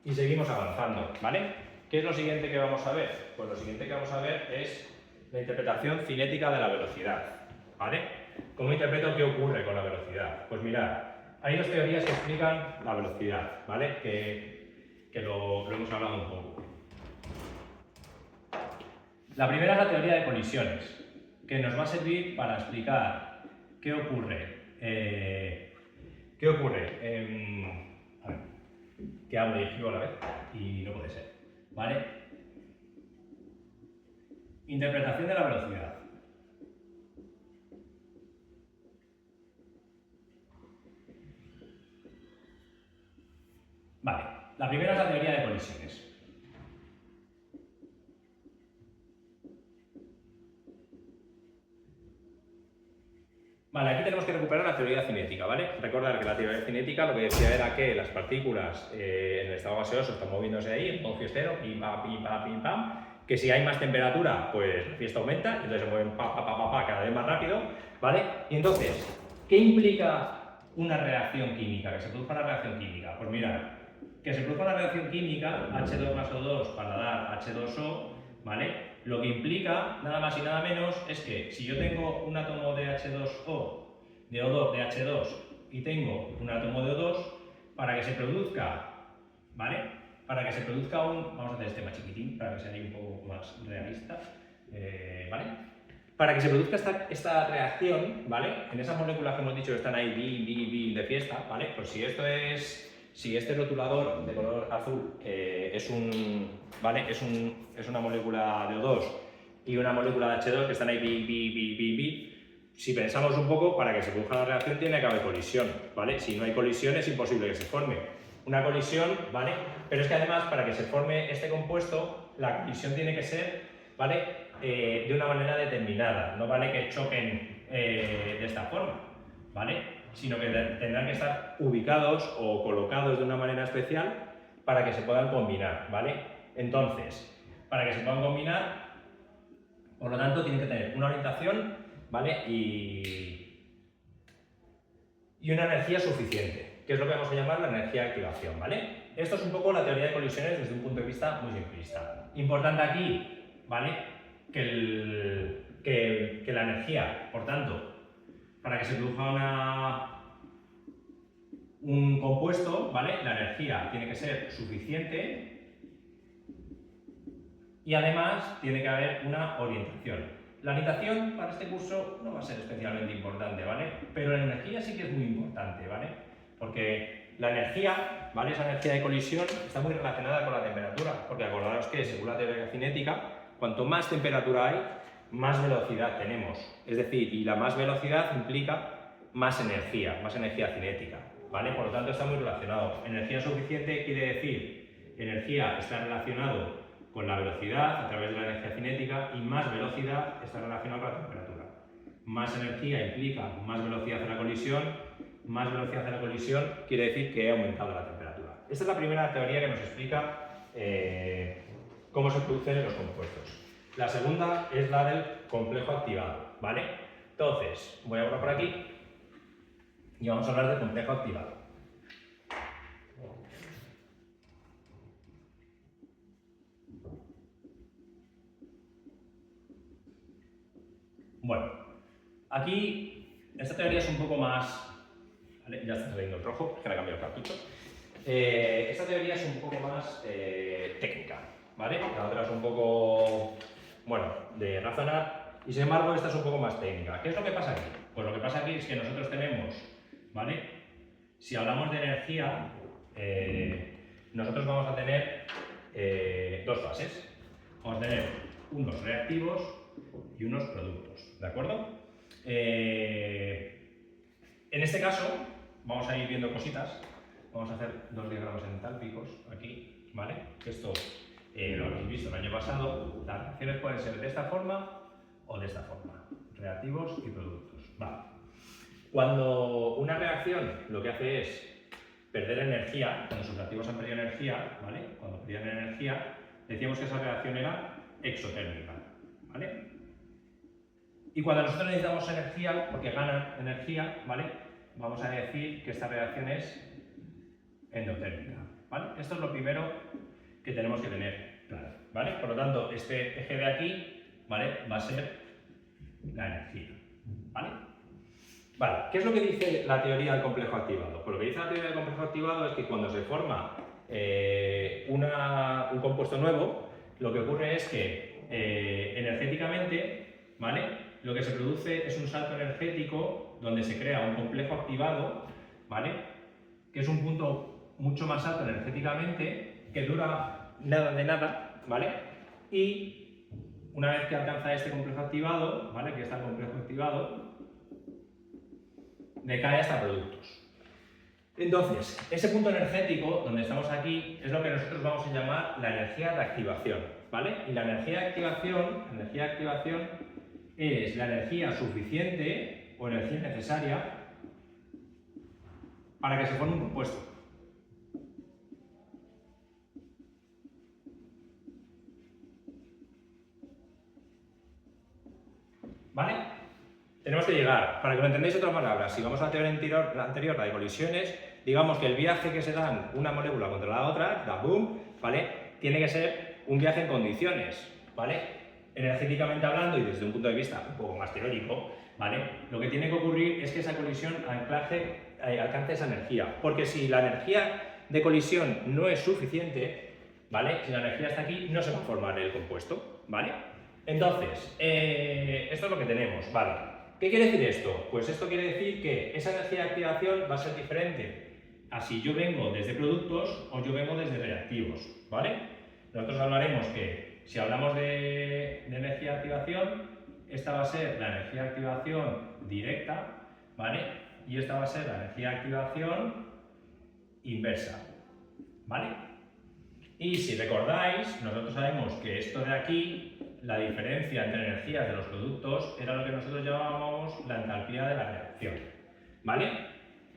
y seguimos avanzando, ¿vale? ¿Qué es lo siguiente que vamos a ver? Pues lo siguiente que vamos a ver es la interpretación cinética de la velocidad, ¿vale? ¿Cómo interpreto qué ocurre con la velocidad? Pues mirad, hay dos teorías que explican la velocidad, ¿vale? Que lo hemos hablado un poco. La primera es la teoría de colisiones, que nos va a servir para explicar qué ocurre. A ver, que hablo y escribo a la vez y no puede ser. ¿Vale? Interpretación de la velocidad. Vale, la primera es la teoría de colisiones. Vale, aquí tenemos que recuperar la teoría cinética, ¿vale? Recordar que la teoría cinética lo que decía era que las partículas en el estado gaseoso están moviéndose ahí, en modo fiestero, pim, pam, pim, pam, pim, pam, que si hay más temperatura, pues la fiesta aumenta, entonces se mueven cada vez más rápido, ¿vale? Y entonces, ¿qué implica una reacción química? Que se produzca una reacción química. Pues mirad, que se produzca una reacción química, H2 más O2 para dar H2O, ¿vale? Lo que implica, nada más y nada menos, es que si yo tengo un átomo de H2O, de O2, de H2, y tengo un átomo de O2, para que se produzca, ¿vale? Para que se produzca vamos a hacer este más chiquitín, para que sea un poco más realista, ¿vale? Para que se produzca esta reacción, ¿vale? En esas moléculas que hemos dicho que están ahí, de fiesta, ¿vale? Pues si este rotulador de color azul es una molécula de O2 y una molécula de H2 que están ahí, si pensamos un poco, para que se produzca la reacción tiene que haber colisión, ¿vale? Si no hay colisión es imposible que se forme una colisión, ¿vale? Pero es que además para que se forme este compuesto, la colisión tiene que ser, ¿vale? De una manera determinada, no vale que choquen de esta forma, ¿vale? Sino que tendrán que estar ubicados o colocados de una manera especial para que se puedan combinar, ¿vale? Entonces, para que se puedan combinar, por lo tanto, tienen que tener una orientación, ¿vale? Y una energía suficiente, que es lo que vamos a llamar la energía de activación, ¿vale? Esto es un poco la teoría de colisiones desde un punto de vista muy simplista. Importante aquí, ¿vale? Que la energía, por tanto, para que se produzca un compuesto, ¿vale? La energía tiene que ser suficiente y además tiene que haber una orientación. La orientación para este curso no va a ser especialmente importante, ¿vale? Pero la energía sí que es muy importante, ¿vale? Porque la energía, ¿vale? Esa energía de colisión está muy relacionada con la temperatura, porque acordaros que, según la teoría cinética, cuanto más temperatura hay, más velocidad tenemos. Es decir, y la más velocidad implica más energía cinética, ¿vale? Por lo tanto, está muy relacionado. Energía suficiente quiere decir, energía está relacionado con la velocidad a través de la energía cinética y más velocidad está relacionado con la temperatura. Más energía implica más velocidad en la colisión, más velocidad en la colisión quiere decir que ha aumentado la temperatura. Esta es la primera teoría que nos explica cómo se producen los compuestos. La segunda es la del complejo activado, ¿vale? Entonces, voy a borrar por aquí y vamos a hablar del complejo activado. Bueno, aquí esta teoría es un poco más... ¿vale? Ya está saliendo el rojo, que le he cambiado el cartucho. Esta teoría es un poco más técnica, ¿vale? La otra es un poco, bueno, de razonar, y sin embargo esta es un poco más técnica. ¿Qué es lo que pasa aquí? Pues lo que pasa aquí es que nosotros tenemos, ¿vale? Si hablamos de energía, nosotros vamos a tener dos fases. Vamos a tener unos reactivos y unos productos, ¿de acuerdo? En este caso, vamos a ir viendo cositas. Vamos a hacer dos diagramas entálpicos aquí, ¿vale? Esto lo habéis visto el año pasado. Las reacciones pueden ser de esta forma o de esta forma. Reactivos y productos. Vale. Cuando una reacción lo que hace es perder energía, cuando sus reactivos han perdido energía, ¿vale? Cuando perdían energía, decíamos que esa reacción era exotérmica, ¿vale? Y cuando nosotros necesitamos energía, porque ganan energía, ¿vale? Vamos a decir que esta reacción es endotérmica, ¿vale? Esto es lo primero que tenemos que tener claro, ¿vale? Por lo tanto, este eje de aquí, ¿vale? Va a ser la energía, ¿vale? Vale, ¿qué es lo que dice la teoría del complejo activado? Pues lo que dice la teoría del complejo activado es que cuando se forma un compuesto nuevo, lo que ocurre es que energéticamente, ¿vale? Lo que se produce es un salto energético donde se crea un complejo activado, ¿vale? Que es un punto mucho más alto energéticamente, que dura nada de nada, ¿vale? Y una vez que alcanza este complejo activado, ¿vale? Aquí está el complejo activado, decae hasta productos. Entonces, ese punto energético, donde estamos aquí, es lo que nosotros vamos a llamar la energía de activación, ¿vale? Y la energía de activación es la energía suficiente o energía necesaria para que se forme un compuesto. ¿Vale? Tenemos que llegar, para que lo entendáis de otras palabras, si vamos a la teoría anterior, la de colisiones, digamos que el viaje que se dan una molécula contra la otra, da boom, ¿vale? Tiene que ser un viaje en condiciones, ¿vale? Energéticamente hablando y desde un punto de vista un poco más teórico, ¿vale? Lo que tiene que ocurrir es que esa colisión alcance esa energía, porque si la energía de colisión no es suficiente, ¿vale? Si la energía está aquí, no se va a formar el compuesto, ¿vale? Entonces, esto es lo que tenemos, ¿vale? ¿Qué quiere decir esto? Pues esto quiere decir que esa energía de activación va a ser diferente a si yo vengo desde productos o yo vengo desde reactivos, ¿vale? Nosotros hablaremos que si hablamos de energía de activación, esta va a ser la energía de activación directa, ¿vale? Y esta va a ser la energía de activación inversa, ¿vale? Y si recordáis, nosotros sabemos que esto de aquí, la diferencia entre energías de los productos, era lo que nosotros llamábamos la entalpía de la reacción, ¿vale?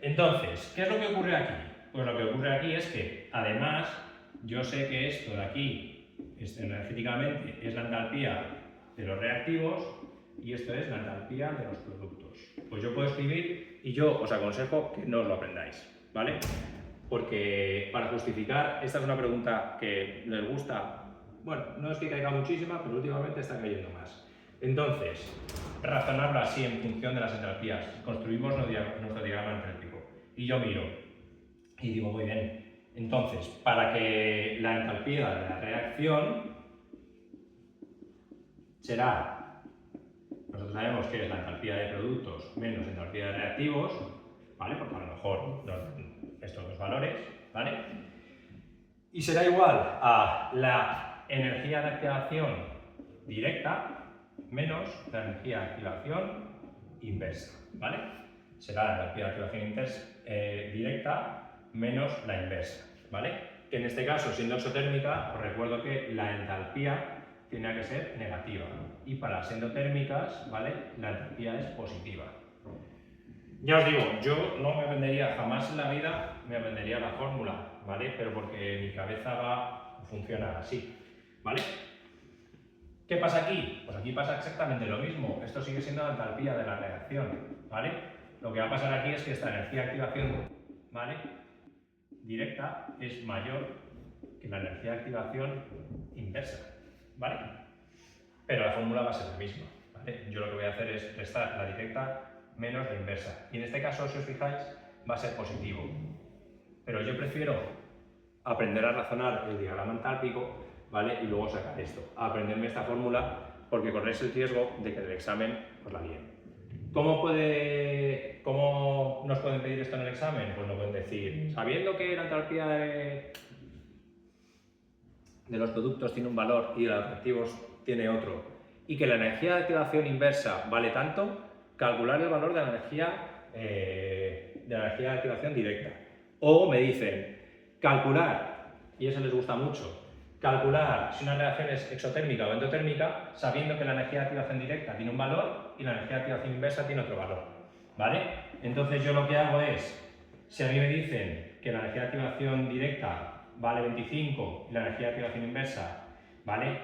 Entonces, ¿qué es lo que ocurre aquí? Pues lo que ocurre aquí es que, además, yo sé que esto de aquí, energéticamente, es la entalpía de los reactivos y esto es la entalpía de los productos. Pues yo puedo escribir y yo os aconsejo que no os lo aprendáis, ¿vale? Porque para justificar, esta es una pregunta que les gusta, bueno, no es que caiga muchísima, pero últimamente está cayendo más. Entonces, razonarlo así en función de las entalpías. Construimos nuestro diagrama entálpico. Y yo miro y digo, muy bien, entonces, para que la entalpía de la reacción será, nosotros sabemos que es la entalpía de productos menos entalpía de reactivos, ¿vale? Porque a lo mejor estos dos valores, ¿vale? Y será igual a la energía de activación directa menos la energía de activación inversa, ¿vale? Será la energía de activación directa menos la inversa, ¿vale? Que en este caso, siendo exotérmica, os recuerdo que la entalpía tiene que ser negativa y para las endotérmicas, ¿vale? La entalpía es positiva. Ya os digo, yo no me aprendería jamás en la vida, me aprendería la fórmula, ¿vale? Pero porque mi cabeza va a funcionar así, ¿vale? ¿Qué pasa aquí? Pues aquí pasa exactamente lo mismo. Esto sigue siendo la entalpía de la reacción, ¿vale? Lo que va a pasar aquí es que esta energía de activación, ¿vale? Directa es mayor que la energía de activación inversa, ¿vale? Pero la fórmula va a ser la misma, ¿vale? Yo lo que voy a hacer es restar la directa menos la inversa. Y en este caso, si os fijáis, va a ser positivo. Pero yo prefiero aprender a razonar el diagrama entálpico, ¿vale? Y luego sacar esto. A aprenderme esta fórmula porque corréis el riesgo de que en el examen os la líen. ¿Cómo nos pueden pedir esto en el examen? Pues nos pueden decir, sabiendo que la entalpía de los productos tiene un valor y de los reactivos tiene otro, y que la energía de activación inversa vale tanto, calcular el valor de la energía de activación directa. O me dicen, calcular, y eso les gusta mucho, calcular si una reacción es exotérmica o endotérmica, sabiendo que la energía de activación directa tiene un valor y la energía de activación inversa tiene otro valor, ¿vale? Entonces yo lo que hago es, si a mí me dicen que la energía de activación directa vale 25 y la energía de activación inversa, ¿vale?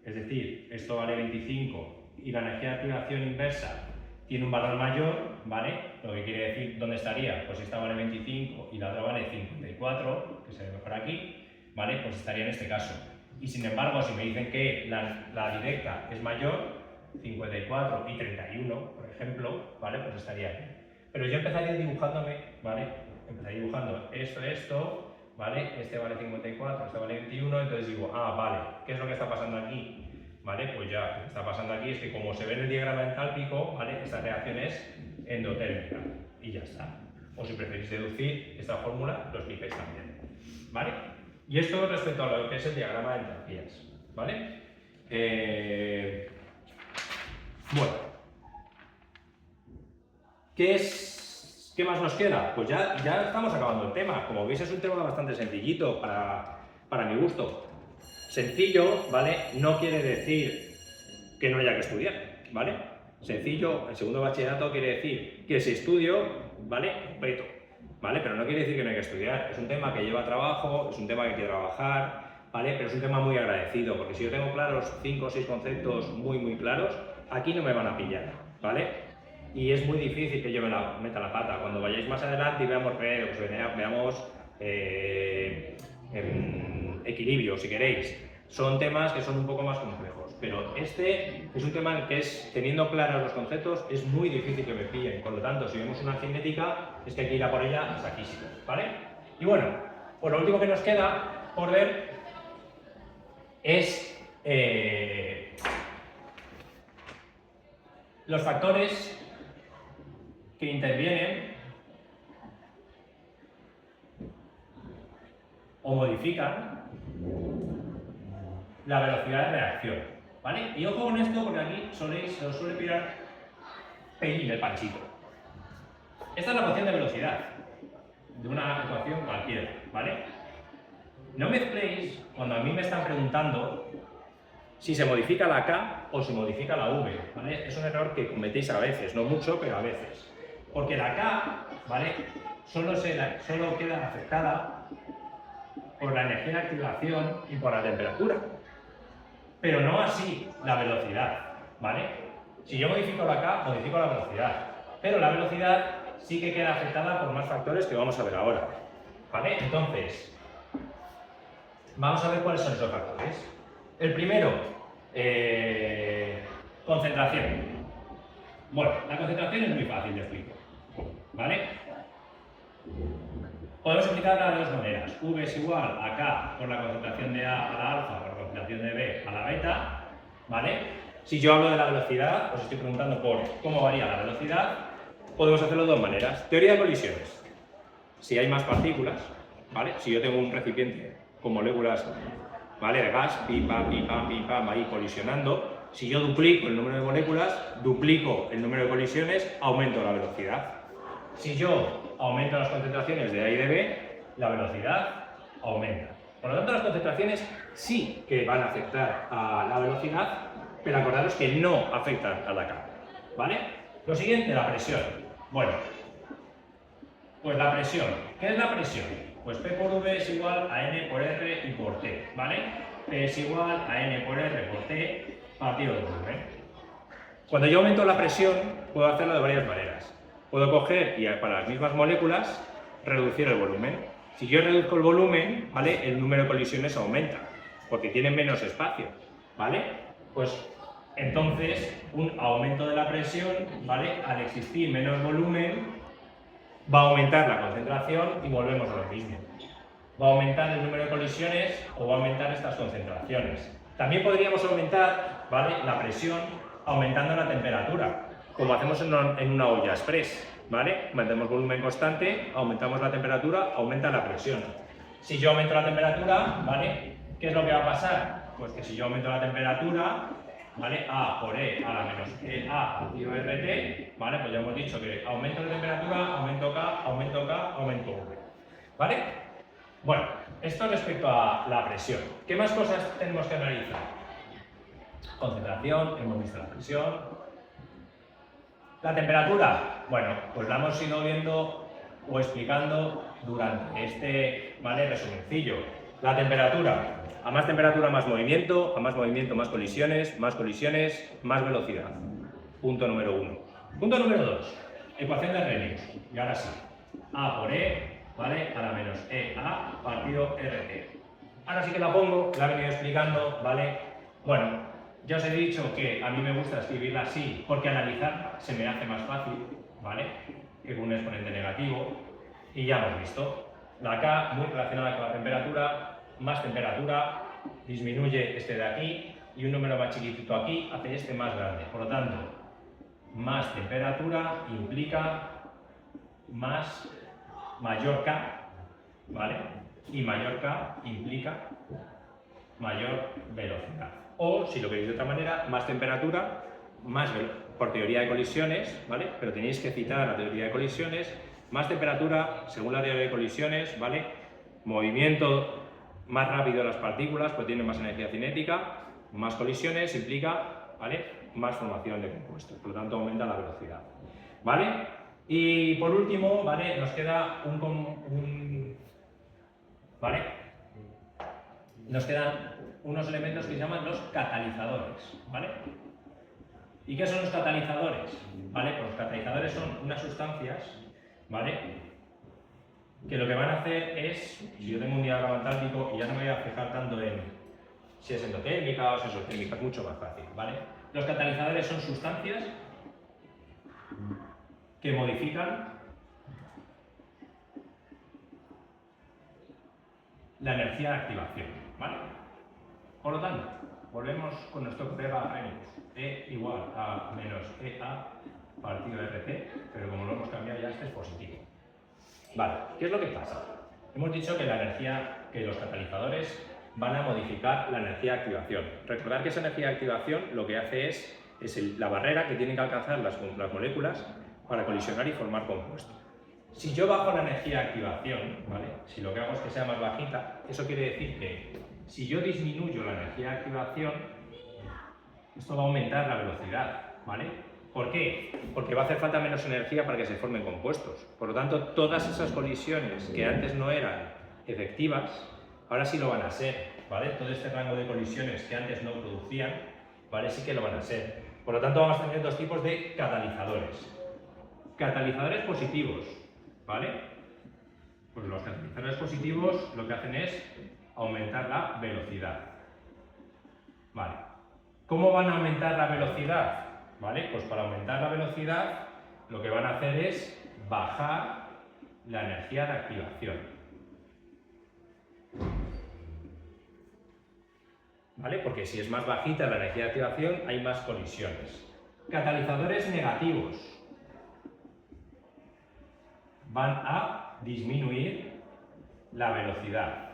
Es decir, esto vale 25 y la energía de activación inversa tiene un valor mayor, ¿vale? Lo que quiere decir, ¿dónde estaría? Pues esta vale 25 y la otra vale 54, que se ve mejor aquí, ¿vale? Pues estaría en este caso. Y sin embargo, si me dicen que la directa es mayor, 54 y 31, por ejemplo, ¿vale? Pues estaría aquí. Pero yo empezaría dibujándome, ¿vale? Empezaría dibujando esto, ¿vale? Este vale 54, este vale 21, entonces digo, ah, vale, ¿qué es lo que está pasando aquí? ¿vale? Pues ya lo que está pasando aquí es que como se ve en el diagrama entálpico, ¿vale? Esta reacción es endotérmica y ya está. O si preferís deducir esta fórmula, lo explicáis también, ¿vale? Y esto respecto a lo que es el diagrama de entalpías, ¿vale? Bueno, ¿qué más nos queda? Pues ya estamos acabando el tema. Como veis, es un tema bastante sencillito para mi gusto. Sencillo, ¿vale? No quiere decir que no haya que estudiar, ¿vale? Sencillo, en segundo bachillerato quiere decir que si estudio, ¿vale? Completo, ¿vale? Pero no quiere decir que no hay que estudiar. Es un tema que lleva trabajo, es un tema que hay que trabajar, ¿vale? Pero es un tema muy agradecido, porque si yo tengo claros 5 o 6 conceptos muy claros, aquí no me van a pillar, ¿vale? Y es muy difícil que yo meta la pata. Cuando vayáis más adelante y veamos equilibrio, si queréis. Son temas que son un poco más complejos, pero este es un tema en que teniendo claros los conceptos, es muy difícil que me pillen. Por lo tanto, si vemos una cinética, es que hay que ir a por ella saquísimo, ¿vale? Y bueno, pues lo último que nos queda por ver es los factores que intervienen o modifican la velocidad de reacción, ¿vale? Y ojo con esto porque aquí se os suele pillar pelín el panchito. Esta es la ecuación de velocidad de una ecuación cualquiera, ¿vale? No mezcléis cuando a mí me están preguntando si se modifica la K o se modifica la V, ¿vale? Es un error que cometéis a veces, no mucho, pero a veces. Porque la K, ¿vale? Solo queda afectada por la energía de activación y por la temperatura. Pero no así la velocidad, ¿vale? Si yo modifico la K, modifico la velocidad. Pero la velocidad sí que queda afectada por más factores que vamos a ver ahora, ¿vale? Entonces, vamos a ver cuáles son esos factores. El primero, concentración. Bueno, la concentración es muy fácil de explicar, ¿vale? Podemos explicarla de dos maneras. V es igual a K por la concentración de A a la alfa por la concentración de B a la beta, ¿vale? Si yo hablo de la velocidad, os estoy preguntando por cómo varía la velocidad, podemos hacerlo de dos maneras. Teoría de colisiones. Si hay más partículas, ¿vale? Si yo tengo un recipiente con moléculas, ¿vale? De gas, pim, pam, ahí colisionando, si yo duplico el número de moléculas, duplico el número de colisiones, aumento la velocidad. Si yo aumento las concentraciones de A y de B, la velocidad aumenta. Por lo tanto, las concentraciones sí que van a afectar a la velocidad, pero acordaros que no afectan a la K, ¿vale? Lo siguiente, la presión. Bueno, pues la presión. ¿Qué es la presión? Pues P por V es igual a N por R y por T, ¿vale? P es igual a N por R por T partido de volumen. Cuando yo aumento la presión, puedo hacerlo de varias maneras. Puedo coger y para las mismas moléculas reducir el volumen. Si yo reduzco el volumen, ¿vale? El número de colisiones aumenta, porque tienen menos espacio, ¿vale? Pues entonces un aumento de la presión, ¿vale? Al existir menos volumen, va a aumentar la concentración y volvemos a lo mismo. Va a aumentar el número de colisiones o va a aumentar estas concentraciones. También podríamos aumentar, ¿vale? La presión aumentando la temperatura, como hacemos en una olla express, ¿vale? Mantenemos volumen constante, aumentamos la temperatura, aumenta la presión. Si yo aumento la temperatura, ¿vale? ¿Qué es lo que va a pasar? Pues que si yo aumento la temperatura, ¿vale? A por E a la menos EA partido RT, ¿vale? Pues ya hemos dicho que aumento de temperatura, aumento K, aumento V, ¿vale? Bueno, esto respecto a la presión. ¿Qué más cosas tenemos que analizar? Concentración, hemos visto la presión. La temperatura, bueno, pues la hemos ido viendo o explicando durante este, ¿vale? Resumencillo. La temperatura. A más temperatura, más movimiento, más colisiones, más velocidad. Punto número 1. Punto número 2. Ecuación de Arrhenius. Y ahora sí. A por E, ¿vale? A la menos EA partido RT. Ahora sí que la pongo, la he venido explicando, ¿vale? Bueno, ya os he dicho que a mí me gusta escribirla así porque analizar se me hace más fácil, ¿vale? Que con un exponente negativo. Y ya hemos visto. La K muy relacionada con la temperatura. Más temperatura, disminuye este de aquí, y un número más chiquitito aquí hace este más grande. Por lo tanto, más temperatura implica mayor K, ¿vale? Y mayor K implica mayor velocidad. O, si lo queréis de otra manera, más temperatura, por teoría de colisiones, ¿vale? Pero tenéis que citar la teoría de colisiones, más temperatura, según la teoría de colisiones, ¿vale? Movimiento más rápido de las partículas, pues tienen más energía cinética, más colisiones implica, ¿vale? Más formación de compuestos, por lo tanto aumenta la velocidad, ¿vale? Y por último, ¿vale? Nos queda ¿vale? Nos quedan unos elementos que se llaman los catalizadores, ¿vale? ¿Y qué son los catalizadores? ¿Vale? Pues los catalizadores son unas sustancias, ¿vale? Que lo que van a hacer es, si yo tengo un diagrama entálpico, y ya no me voy a fijar tanto en si es endotérmica o si es exotérmica, es mucho más fácil, ¿vale? Los catalizadores son sustancias que modifican la energía de activación, ¿vale? Por lo tanto, volvemos con nuestro colega Arrhenius. E igual a menos EA partido de RT, pero como lo hemos cambiado ya, este es positivo. Vale, ¿qué es lo que pasa? Hemos dicho que los catalizadores van a modificar la energía de activación. Recordad que esa energía de activación lo que hace es la barrera que tienen que alcanzar las moléculas para colisionar y formar compuestos. Si yo bajo la energía de activación, ¿vale? Si lo que hago es que sea más bajita, eso quiere decir que si yo disminuyo la energía de activación, esto va a aumentar la velocidad, ¿vale? ¿Por qué? Porque va a hacer falta menos energía para que se formen compuestos. Por lo tanto, todas esas colisiones que antes no eran efectivas, ahora sí lo van a ser, ¿vale? Todo este rango de colisiones que antes no producían, ¿vale? Sí que lo van a ser. Por lo tanto, vamos a tener dos tipos de catalizadores. Catalizadores positivos, ¿vale? Pues los catalizadores positivos lo que hacen es aumentar la velocidad. Vale. ¿Cómo van a aumentar la velocidad? ¿Vale? Pues para aumentar la velocidad lo que van a hacer es bajar la energía de activación. ¿Vale? Porque si es más bajita la energía de activación hay más colisiones. Catalizadores negativos van a disminuir la velocidad.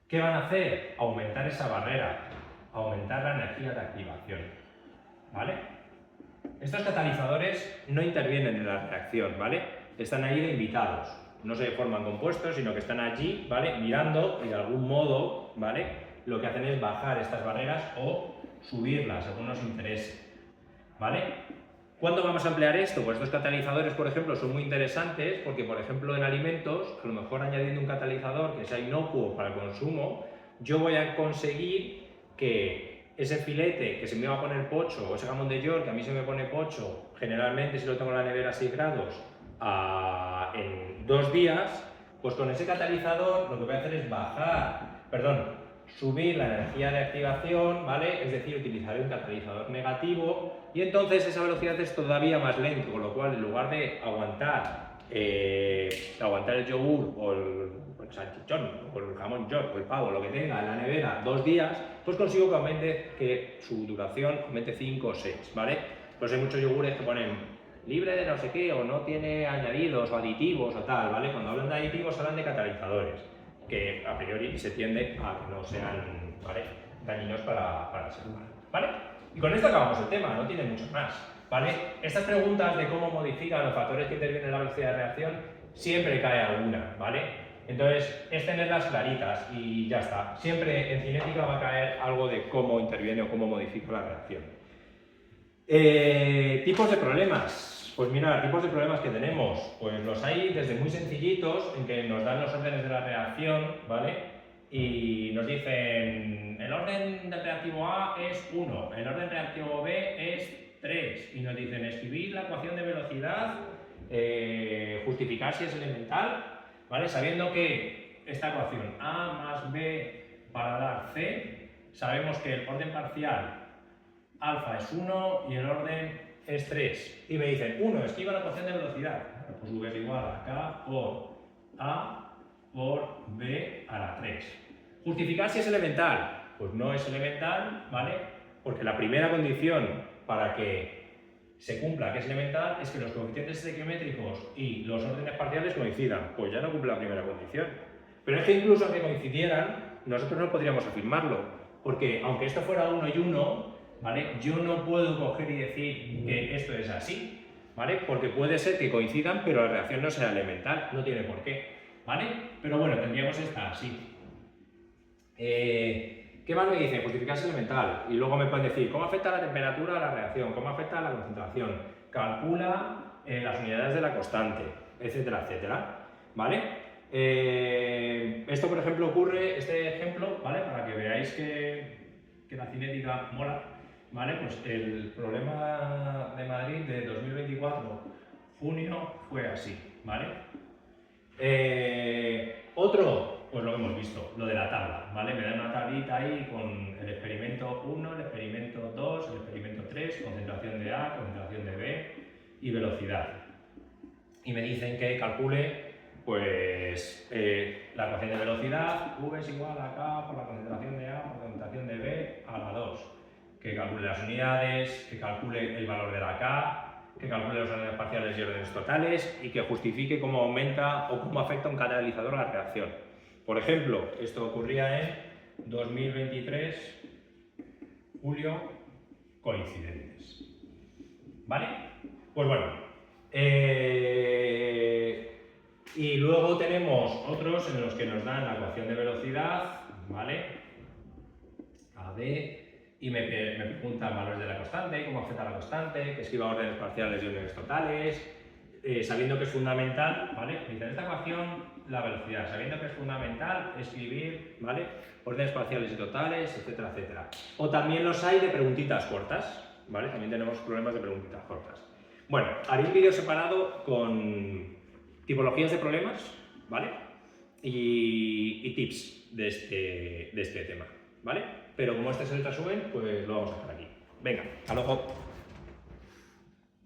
¿Qué van a hacer? Aumentar esa barrera, aumentar la energía de activación, ¿vale? Estos catalizadores no intervienen en la reacción, ¿vale? Están ahí de invitados, no se forman compuestos, sino que están allí, ¿vale? Mirando y de algún modo, ¿vale? Lo que hacen es bajar estas barreras o subirlas según nos interese, ¿vale? ¿Cuándo vamos a emplear esto? Pues estos catalizadores, por ejemplo, son muy interesantes porque, por ejemplo, en alimentos, a lo mejor añadiendo un catalizador que sea inocuo para el consumo, yo voy a conseguir que ese filete que se me va a poner pocho o ese jamón de York que a mí se me pone pocho, generalmente si lo tengo en la nevera a 6 grados, en 2 días, pues con ese catalizador lo que voy a hacer es subir la energía de activación, ¿vale? Es decir, utilizaré un catalizador negativo y entonces esa velocidad es todavía más lenta, con lo cual en lugar de aguantar el yogur o el salchichón o el jamón york o el pavo, lo que tenga en la nevera 2 días, pues consigo que su duración aumente 5 o 6, ¿vale? Pues hay muchos yogures que ponen libre de no sé qué o no tiene añadidos o aditivos o tal, ¿vale? Cuando hablan de aditivos hablan de catalizadores, que a priori se tiende a que no sean, ¿vale?, dañinos para el ser humano, ¿vale? Y con esto acabamos el tema, no tiene mucho más, ¿vale? Estas preguntas de cómo modifican los factores que intervienen en la velocidad de reacción, siempre cae alguna, ¿vale? Entonces, es tenerlas claritas y ya está. Siempre en cinética va a caer algo de cómo interviene o cómo modifica la reacción. Tipos de problemas. Pues mira, tipos de problemas que tenemos, pues los hay desde muy sencillitos, en que nos dan los órdenes de la reacción, ¿vale? Y nos dicen, el orden del reactivo A es 1, el orden reactivo B es 3, y nos dicen, escribir la ecuación de velocidad, justificar si es elemental, ¿vale? Sabiendo que esta ecuación A más B para dar C, sabemos que el orden parcial alfa es 1 y el orden es 3. Y me dicen, 1, escriba la ecuación de velocidad. Pues V es igual a K por A por B a la 3. Justificar si es elemental. Pues no es elemental, ¿vale? Porque la primera condición para que se cumpla que es elemental es que los coeficientes estequiométricos y los órdenes parciales coincidan. Pues ya no cumple la primera condición. Pero es que incluso aunque coincidieran, nosotros no podríamos afirmarlo. Porque aunque esto fuera 1 y 1, ¿vale? Yo no puedo coger y decir que esto es así, ¿vale? Porque puede ser que coincidan, pero la reacción no sea elemental, no tiene por qué, ¿vale? Pero bueno, tendríamos esta así. ¿Qué más me dice? Justificarse elemental. Y luego me pueden decir, ¿cómo afecta la temperatura a la reacción? ¿Cómo afecta a la concentración? Calcula las unidades de la constante, etcétera, etcétera. ¿Vale? Esto, por ejemplo, ocurre, este ejemplo, ¿vale? Para que veáis que la cinética mola, ¿vale? Pues el problema de Madrid de 2024, junio, fue así, ¿vale? Otro, pues lo que hemos visto, lo de la tabla, ¿vale? Me dan una tablita ahí con el experimento 1, el experimento 2, el experimento 3, concentración de A, concentración de B y velocidad. Y me dicen que calcule, pues, la ecuación de velocidad, V es igual a K por la concentración de A por la concentración de B a la 2. Que calcule las unidades, que calcule el valor de la K, que calcule los órdenes parciales y órdenes totales y que justifique cómo aumenta o cómo afecta un catalizador a la reacción. Por ejemplo, esto ocurría en 2023, julio, coincidentes. ¿Vale? Pues bueno. Y luego tenemos otros en los que nos dan la ecuación de velocidad, ¿vale? A B. Y me preguntan valores de la constante, cómo afecta a la constante, que escriba órdenes parciales y órdenes totales, sabiendo que es fundamental, ¿vale? Me dicen esta ecuación, la velocidad, sabiendo que es fundamental, escribir, ¿vale? Órdenes parciales y totales, etcétera, etcétera. O también los hay de preguntitas cortas, ¿vale? También tenemos problemas de preguntitas cortas. Bueno, haré un vídeo separado con tipologías de problemas, ¿vale? Y tips de este tema, ¿vale? Pero como este es el resumen, pues lo vamos a dejar aquí. Venga, hasta luego.